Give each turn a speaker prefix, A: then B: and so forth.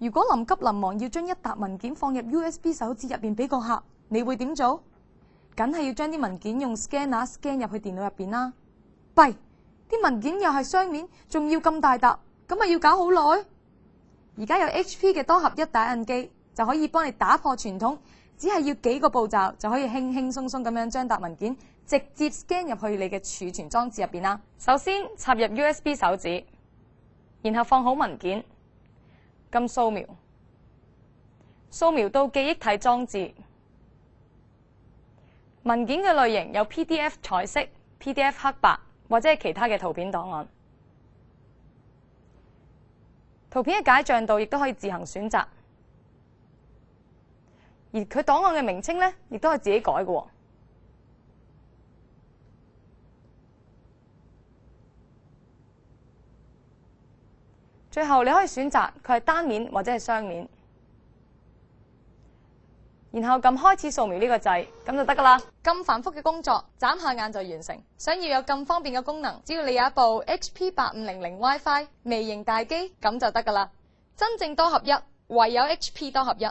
A: 如果臨急臨忙要將一沓文件放入 USB 手指入邊俾個客，你會點做？梗係要將啲文件用 scanner scan 入去電腦入邊啦。弊，啲文件又係雙面，仲要咁大沓，咁咪要搞好耐。而家有 HP 嘅多合一打印機，就可以幫你打破傳統，只係要幾個步驟就可以輕輕鬆鬆咁樣將沓文件直接 scan 入去你嘅儲存裝置入邊啦。首先插入 USB 手指，然後放好文件，撳掃描，掃描到記憶體裝置。文件嘅類型有 PDF 彩色、PDF 黑白或者係其他嘅圖片檔案。圖片嘅解像度亦都可以自行選擇，而佢檔案嘅名稱呢，亦都係自己改嘅。最後你可以選擇佢係單面或者係雙面，然後撳開始掃描呢個掣，咁就得㗎啦。咁繁複嘅工作，眨下眼就完成。想要有咁方便嘅功能，只要你有一部 HP 8500 WiFi 微型大機，咁就得㗎啦。真正多合一，唯有 HP 多合一。